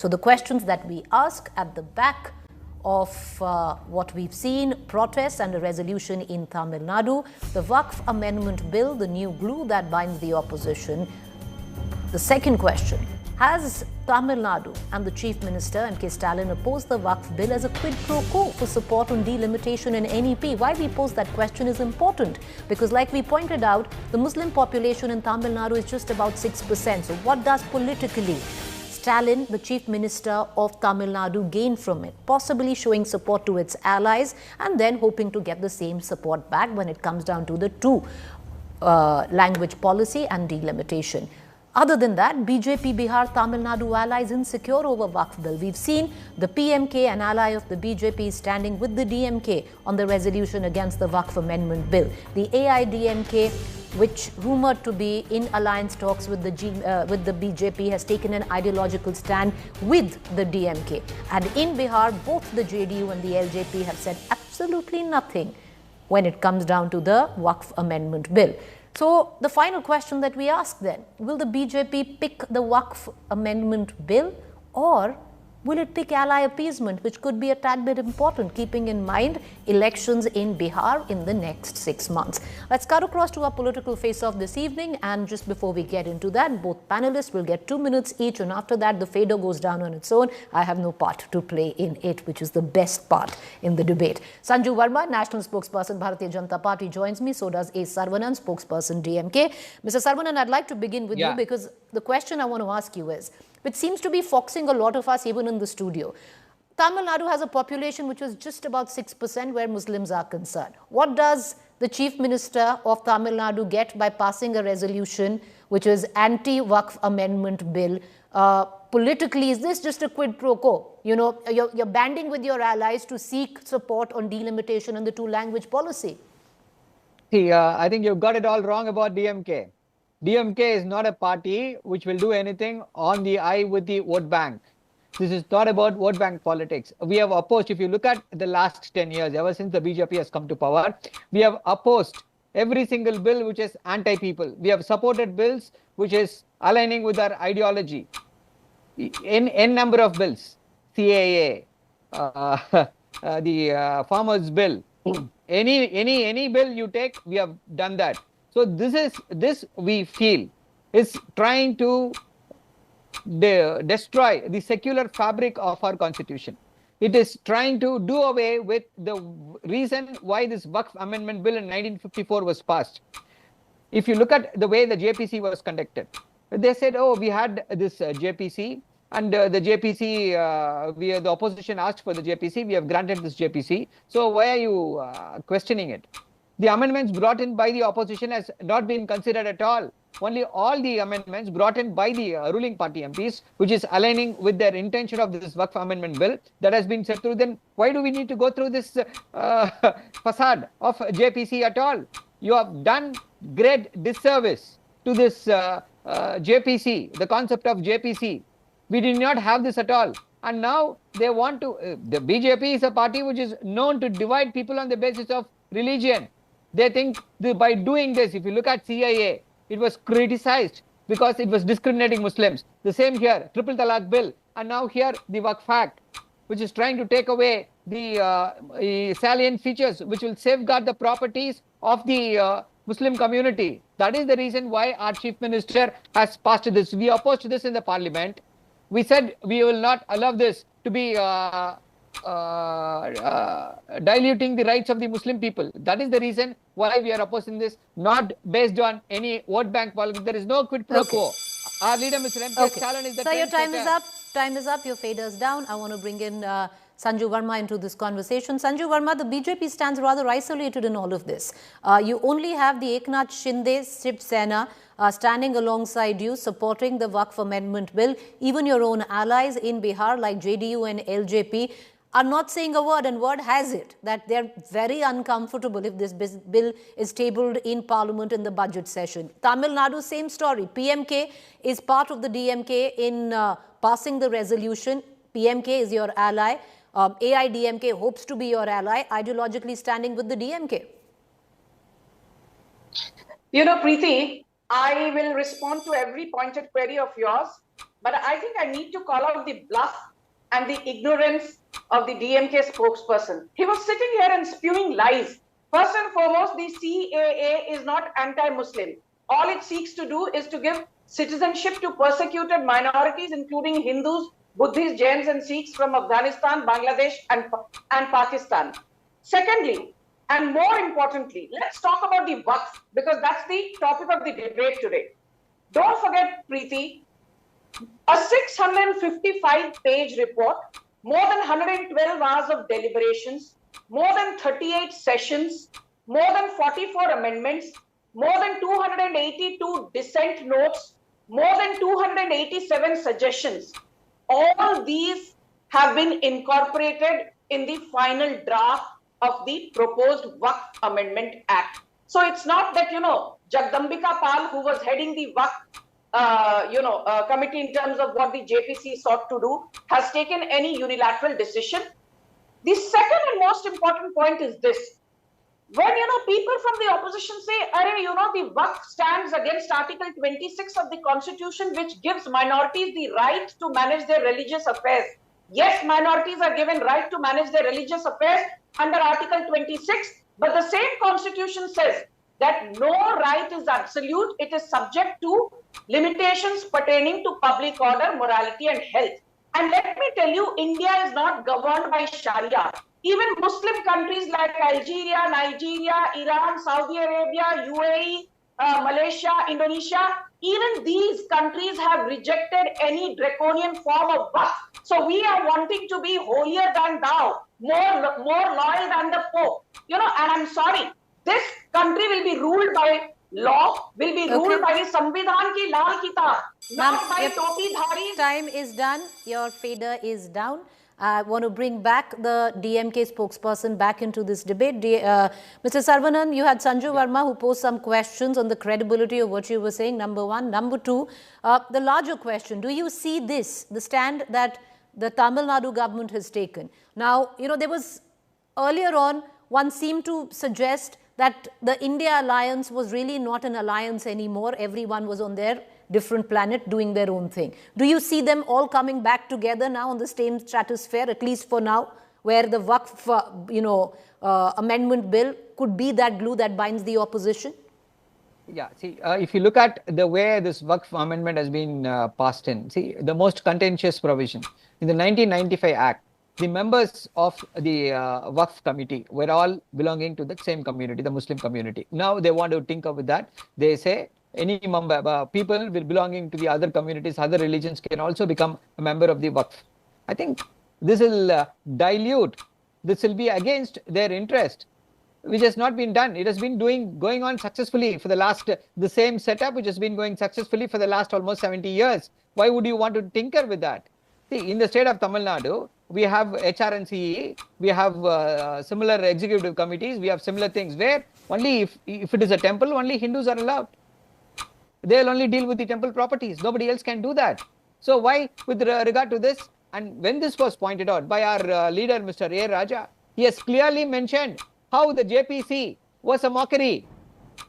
So the questions that we ask at the back of what we've seen, protests and a resolution in Tamil Nadu, the Waqf Amendment Bill, the new glue that binds the opposition. The second question, has Tamil Nadu and the Chief Minister M.K. Stalin opposed the Waqf Bill as a quid pro quo for support on delimitation in NEP? Why we pose that question is important, because like we pointed out, the Muslim population in Tamil Nadu is just about 6%. So what does politically Stalin, the Chief Minister of Tamil Nadu, gain from it? Possibly showing support to its allies and then hoping to get the same support back when it comes down to the two language policy and delimitation. Other than that, BJP, Bihar, Tamil Nadu allies insecure over Waqf Bill. We've seen the PMK, an ally of the BJP, standing with the DMK on the resolution against the Waqf Amendment Bill. The AIDMK, which rumored to be in alliance talks with the BJP, has taken an ideological stand with the DMK. And in Bihar, both the JDU and the LJP have said absolutely nothing when it comes down to the Waqf Amendment Bill. So the final question that we ask then, will the BJP pick the Waqf Amendment Bill, or will it pick ally appeasement, which could be a tad bit important, keeping in mind elections in Bihar in the next 6 months? Let's cut across to our political face-off this evening. And just before we get into that, both panelists will get 2 minutes each. And after that, the fader goes down on its own. I have no part to play in it, which is the best part in the debate. Sanju Verma, National Spokesperson, Bharatiya Janata Party, joins me. So does A. Sarvanan, Spokesperson, DMK. Mr. Sarvanan, I'd like to begin with you, because the question I want to ask you is, which seems to be foxing a lot of us even in the studio. Tamil Nadu has a population which is just about 6% where Muslims are concerned. What does the Chief Minister of Tamil Nadu get by passing a resolution which is anti-Waqf Amendment Bill? Politically, is this just a quid pro quo? You know, you're banding with your allies to seek support on delimitation and the two-language policy. See, I think you've got it all wrong about DMK. DMK is not a party which will do anything on the eye with the vote bank. This is not about vote bank politics. We have opposed, if you look at the last 10 years, ever since the BJP has come to power, we have opposed every single bill which is anti-people. We have supported bills which is aligning with our ideology. N number of bills, CAA, the farmers bill, any bill you take, we have done that. So this we feel is trying to destroy the secular fabric of our constitution. It is trying to do away with the reason why this Waqf Amendment Bill in 1954 was passed. If you look at the way the JPC was conducted, they said, oh, we had this JPC, and the JPC, the opposition asked for the JPC, we have granted this JPC. So why are you questioning it? The amendments brought in by the opposition has not been considered at all. Only all the amendments brought in by the ruling party MPs, which is aligning with their intention of this Waqf Amendment Bill, that has been set through. Then why do we need to go through this facade of JPC at all? You have done great disservice to this JPC, the concept of JPC. We did not have this at all. And now they want to, the BJP is a party which is known to divide people on the basis of religion. They think by doing this, if you look at CIA, it was criticized because it was discriminating Muslims. The same here, Triple Talaq Bill, and now here the Waqf Act, which is trying to take away the salient features which will safeguard the properties of the Muslim community. That is the reason why our Chief Minister has passed this. We opposed this in the Parliament. We said we will not allow this to be diluting the rights of the Muslim people. That is the reason why we are opposing this, not based on any vote bank politics. There is no quid pro quo. Our leader, Mr. M.K. Stalin, is the So your time is up. Time is up. Your fader's down. I want to bring in Sanju Verma into this conversation. Sanju Verma, the BJP stands rather isolated in all of this. You only have the Eknath Shinde Shiv Sena standing alongside you, supporting the Waqf Amendment Bill. Even your own allies in Bihar like JDU and LJP are not saying a word, and word has it that they're very uncomfortable if this bill is tabled in Parliament in the budget session. Tamil Nadu, same story. PMK is part of the DMK in passing the resolution. PMK is your ally. AIDMK hopes to be your ally, ideologically standing with the DMK. You know, Preeti, I will respond to every pointed query of yours. but I think I need to call out the bluff and the ignorance of the DMK spokesperson. He was sitting here and spewing lies. First and foremost, the CAA is not anti-Muslim. All it seeks to do is to give citizenship to persecuted minorities, including Hindus, Buddhists, Jains, and Sikhs from Afghanistan, Bangladesh, and Pakistan. Secondly, and more importantly, let's talk about the Waqf, because that's the topic of the debate today. Don't forget, Preeti, a 655-page report, more than 112 hours of deliberations, more than 38 sessions, more than 44 amendments, more than 282 dissent notes, more than 287 suggestions. All these have been incorporated in the final draft of the proposed Waqf Amendment Act. So it's not that, Jagdambika Pal, who was heading the Waqf committee in terms of what the JPC sought to do, has taken any unilateral decision. The second and most important point is this. When, people from the opposition say, the Waqf stands against Article 26 of the Constitution, which gives minorities the right to manage their religious affairs. Yes, minorities are given right to manage their religious affairs under Article 26, but the same Constitution says that no right is absolute. It is subject to limitations pertaining to public order, morality, and health. And let me tell you, India is not governed by Sharia. Even Muslim countries like Algeria, Nigeria, Iran, Saudi Arabia, UAE, Malaysia, Indonesia, even these countries have rejected any draconian form of Waqf. So we are wanting to be holier than thou, more loyal than the Pope. And I'm sorry, this country will be ruled by law, will be ruled by the Samvidhan ki Lal Kitab, not by topi dharis. Time is done. Your fader is down. I want to bring back the DMK spokesperson back into this debate. Mr. Saravanan, you had Sanju Verma who posed some questions on the credibility of what you were saying, number one. Number two, the larger question, do you see this, the stand that the Tamil Nadu government has taken? Now, there was earlier on, one seemed to suggest that the India alliance was really not an alliance anymore. Everyone was on their different planet doing their own thing. Do you see them all coming back together now on the same stratosphere, at least for now, where the Waqf, Amendment Bill could be that glue that binds the opposition? Yeah, see, if you look at the way this Waqf Amendment has been passed in, see, the most contentious provision in the 1995 Act, the members of the Waqf committee were all belonging to the same community, the Muslim community. Now they want to tinker with that. They say any member, people will belonging to the other communities, other religions can also become a member of the Waqf. I think this will dilute, this will be against their interest, which has not been done. It has been going on successfully for the last, the same setup which has been going successfully for the last almost 70 years. Why would you want to tinker with that? See, in the state of Tamil Nadu, we have HRNCE, we have similar executive committees, we have similar things where only if it is a temple, only Hindus are allowed. They will only deal with the temple properties. Nobody else can do that. So why, with regard to this, and when this was pointed out by our leader, Mr. A. Raja, he has clearly mentioned how the JPC was a mockery.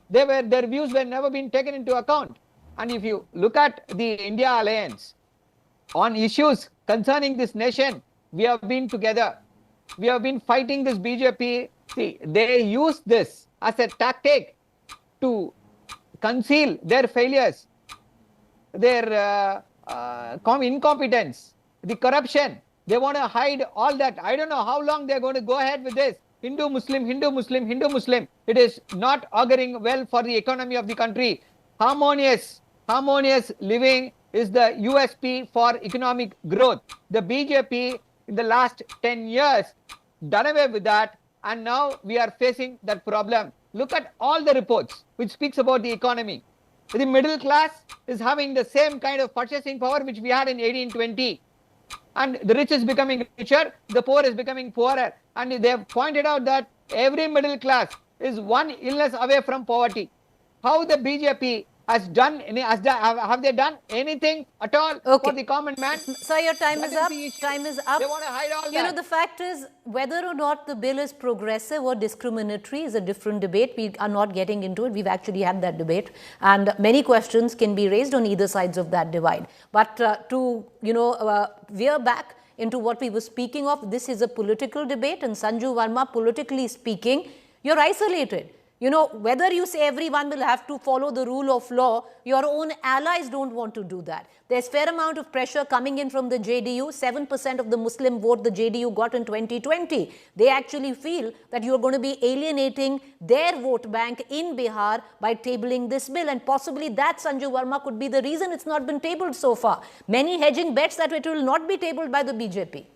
Their views were never been taken into account. And if you look at the India alliance on issues concerning this nation, we have been together. We have been fighting this BJP. See, they use this as a tactic to conceal their failures, their incompetence, the corruption. They want to hide all that. I don't know how long they're going to go ahead with this. Hindu, Muslim, Hindu, Muslim, Hindu, Muslim. It is not auguring well for the economy of the country. Harmonious living is the USP for economic growth. The BJP in the last 10 years done away with that, and now we are facing that problem. Look at all the reports which speaks about the economy. The middle class is having the same kind of purchasing power which we had in 1820. And the rich is becoming richer, the poor is becoming poorer. And they have pointed out that every middle class is one illness away from poverty. How the BJP have they done anything at all for the common man? Sir, your time is up. Time is up. They want to hide all that. You know, the fact is, whether or not the bill is progressive or discriminatory is a different debate. We are not getting into it. We've actually had that debate. And many questions can be raised on either sides of that divide. But to, veer back into what we were speaking of, this is a political debate. And Sanju Verma, politically speaking, you're isolated. You know, whether you say everyone will have to follow the rule of law, your own allies don't want to do that. There's fair amount of pressure coming in from the JDU. 7% of the Muslim vote the JDU got in 2020. They actually feel that you're going to be alienating their vote bank in Bihar by tabling this bill. And possibly that, Sanju Verma, could be the reason it's not been tabled so far. Many hedging bets that it will not be tabled by the BJP.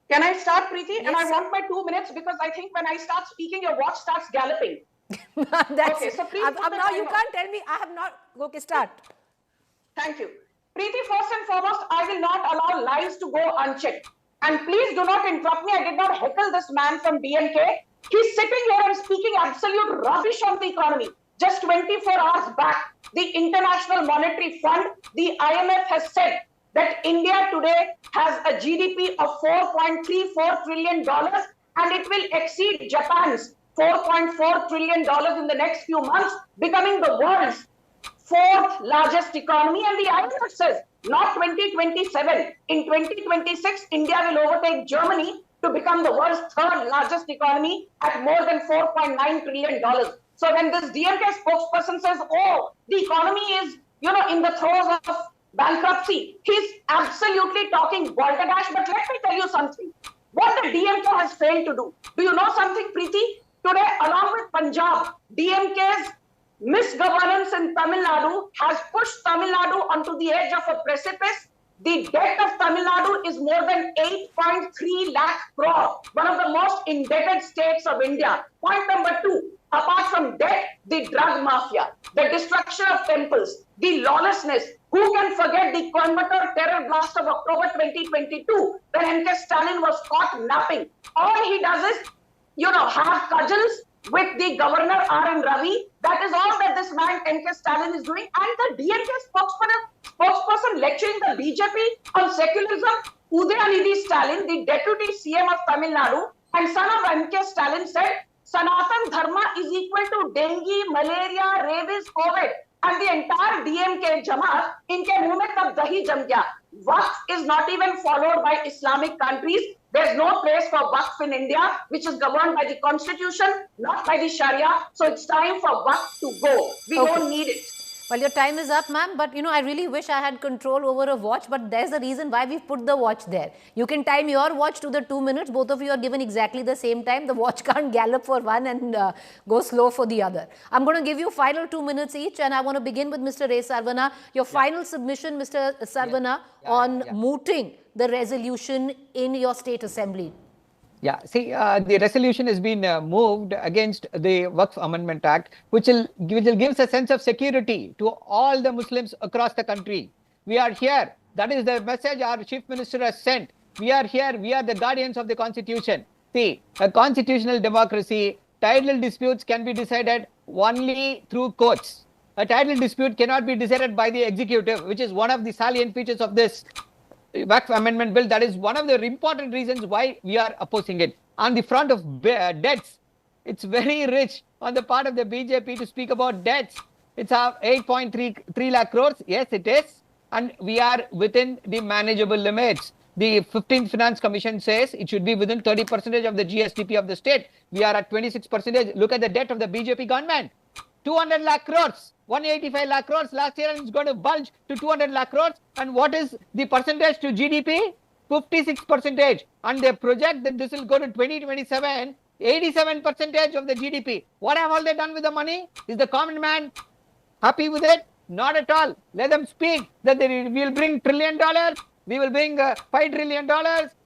Can I start, Preeti? Yes. And I want my 2 minutes because I think when I start speaking, your watch starts galloping. Okay, so please now you can't tell me I have not. Okay, start. Thank you. Preeti, first and foremost, I will not allow lies to go unchecked. And please do not interrupt me. I did not heckle this man from BNK. He's sitting here and speaking absolute rubbish on the economy. Just 24 hours back, the International Monetary Fund, the IMF has said that India today has a GDP of $4.34 trillion and it will exceed Japan's $4.4 trillion in the next few months, becoming the world's fourth largest economy. And the IMF says not 2027. In 2026, India will overtake Germany to become the world's third largest economy at more than $4.9 trillion. So when this DMK spokesperson says, oh, the economy is, in the throes of bankruptcy, he's absolutely talking balderdash. But let me tell you something. What the DMK has failed to do. Do you know something, Preeti? Today, along with Punjab, DMK's misgovernance in Tamil Nadu has pushed Tamil Nadu onto the edge of a precipice. The debt of Tamil Nadu is more than 8.3 lakh crore, one of the most indebted states of India. Point number 2, apart from debt, the drug mafia, the destruction of temples, the lawlessness. Who can forget the Coimbatore terror blast of October 2022 when M.K. Stalin was caught napping? All he does is, have cudgels with the governor R.N. Ravi. That is all that this man M.K. Stalin is doing. And the DMK spokesperson lecturing the BJP on secularism, Udayanidhi Stalin, the deputy CM of Tamil Nadu and son of M.K. Stalin, said Sanatan Dharma is equal to dengue, malaria, rabies, COVID. And the entire DMK Jamaat, inke muh mein tab dahi jam gaya. Waqf is not even followed by Islamic countries. There's no place for Waqf in India, which is governed by the constitution, not by the Sharia. So it's time for Waqf to go. We don't need it. Well, your time is up, ma'am. But, I really wish I had control over a watch. But there's a reason why we've put the watch there. You can time your watch to the 2 minutes. Both of you are given exactly the same time. The watch can't gallop for one and go slow for the other. I'm going to give you final 2 minutes each. And I want to begin with Mr. Ray Sarvana. Your final submission, Mr. Sarvana, on mooting the resolution in your state assembly. Yeah, see, the resolution has been moved against the Waqf Amendment Act, which will give a sense of security to all the Muslims across the country. We are here. That is the message our Chief Minister has sent. We are here. We are the guardians of the Constitution. See, a constitutional democracy, title disputes can be decided only through courts. A title dispute cannot be decided by the executive, which is one of the salient features of this Waqf Amendment Bill. That is one of the important reasons why we are opposing it. On the front of debts, it's very rich on the part of the BJP to speak about debts. It's 8.3 lakh crores. Yes, it is. And we are within the manageable limits. The 15th Finance Commission says it should be within 30% of the GSDP of the state. We are at 26%. Look at the debt of the BJP government. 200 lakh crores. 185 lakh crores last year, and it's going to bulge to 200 lakh crores. And what is the percentage to GDP? 56%. And they project that this will go to 2027, 87% of the GDP. What have all they done with the money? Is the common man happy with it? Not at all. Let them speak that we will bring $1 trillion, we will bring $5 trillion,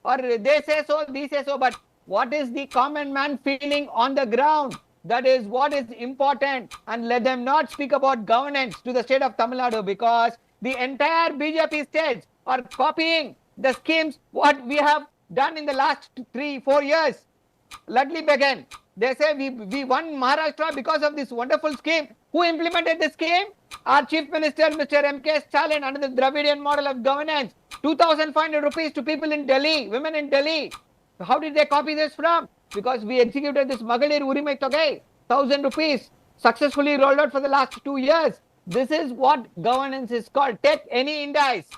or they say so, they say so. But what is the common man feeling on the ground? That is what is important. And let them not speak about governance to the state of Tamil Nadu, because the entire BJP states are copying the schemes what we have done in the last 3-4 years. Let me begin. They say we won Maharashtra because of this wonderful scheme. Who implemented the scheme? Our Chief Minister, Mr. M.K. Stalin, under the Dravidian model of governance. 2,500 rupees to people in Delhi, women in Delhi. So how did they copy this from? Because we executed this Magalir Urimai Togai, 1,000 rupees, successfully rolled out for the last 2 years. This is what governance is called. Take any index,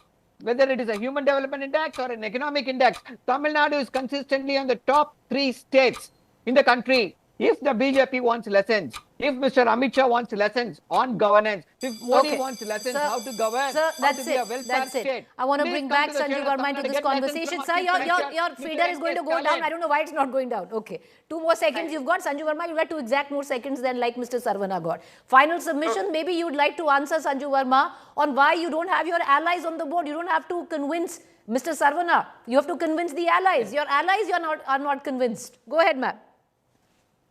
whether it is a human development index or an economic index. Tamil Nadu is consistently on the top 3 states in the country. If the BJP wants lessons, if Mr. Amit Shah wants lessons on governance, if Modi wants lessons how to govern, sir, that's it. I want to bring back Sanjeev Verma into this conversation. Sir, your feeder is going to go down. I don't know why it's not going down. Okay. 2 more seconds you've got. Sanjeev Verma, you got 2 exact more seconds than like Mr. Sarvana got. Final submission, maybe you would like to answer Sanjeev Verma on why you don't have your allies on the board. You don't have to convince Mr. Sarvana. You have to convince the allies. Your allies are not convinced. Go ahead, ma'am.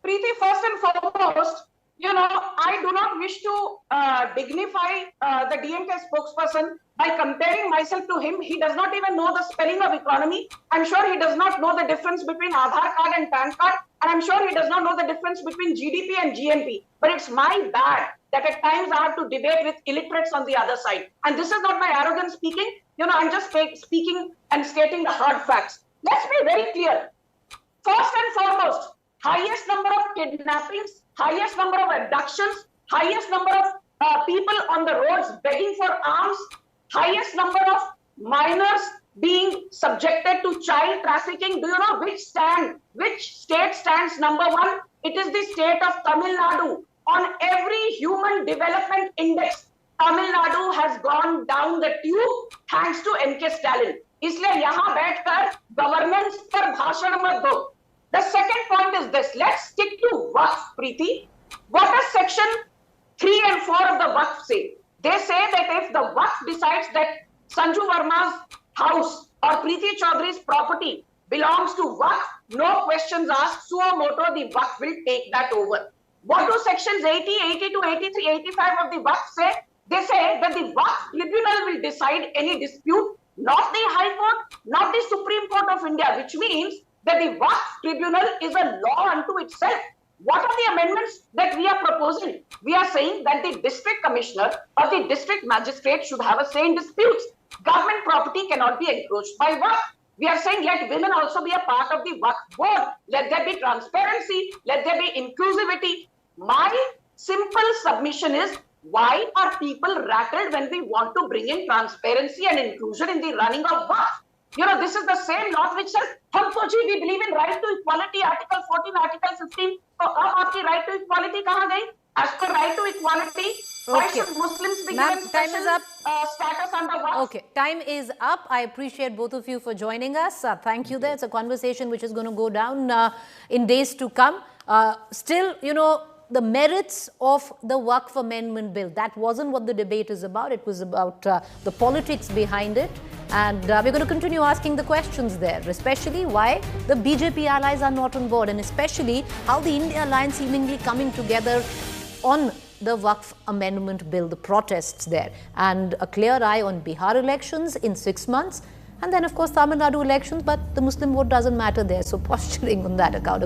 Preeti, first and foremost, I do not wish to dignify the DMK spokesperson by comparing myself to him. He does not even know the spelling of economy. I'm sure he does not know the difference between Aadhaar card and PAN card. And I'm sure he does not know the difference between GDP and GNP. But it's my bad that at times I have to debate with illiterates on the other side. And this is not my arrogance speaking. I'm just speaking and stating the hard facts. Let's be very clear. First and foremost, highest number of kidnappings, highest number of abductions, highest number of people on the roads begging for arms, highest number of minors being subjected to child trafficking. Do you know which state stands number 1? It is the state of Tamil Nadu. On every human development index, Tamil Nadu has gone down the tube thanks to M.K. Stalin. इसलिए यहाँ बैठकर governance पर भाषण मत दो. The second point is this. Let's stick to Waqf, Preeti. What does section 3 and 4 of the Waqf say? They say that if the Waqf decides that Sanju Verma's house or Preeti Chaudhary's property belongs to Waqf, no questions asked, suo moto, the Waqf will take that over. What do sections 80, 82, 83, 85 of the Waqf say? They say that the Waqf tribunal will decide any dispute, not the High Court, not the Supreme Court of India, which means that the Waqf tribunal is a law unto itself. What are the amendments that we are proposing? We are saying that the district commissioner or the district magistrate should have a say in disputes. Government property cannot be encroached by Waqf. We are saying let women also be a part of the Waqf board. Let there be transparency. Let there be inclusivity. My simple submission is, why are people rattled when we want to bring in transparency and inclusion in the running of Waqf? This is the same law which says, we believe in right to equality, Article 14, Article 15. So, aapki right to equality kahan gayi? As per right to equality, why should Muslims be given special status under Waqf? Okay, time is up. I appreciate both of you for joining us. Thank you there. It's a conversation which is going to go down in days to come. Still, the merits of the Waqf Amendment Bill, that wasn't what the debate is about. It was about the politics behind it. And we're going to continue asking the questions there, especially why the BJP allies are not on board, and especially how the India Alliance seemingly coming together on the Waqf Amendment Bill, the protests there, and a clear eye on Bihar elections in 6 months, and then of course Tamil Nadu elections, but the Muslim vote doesn't matter there, so posturing on that account.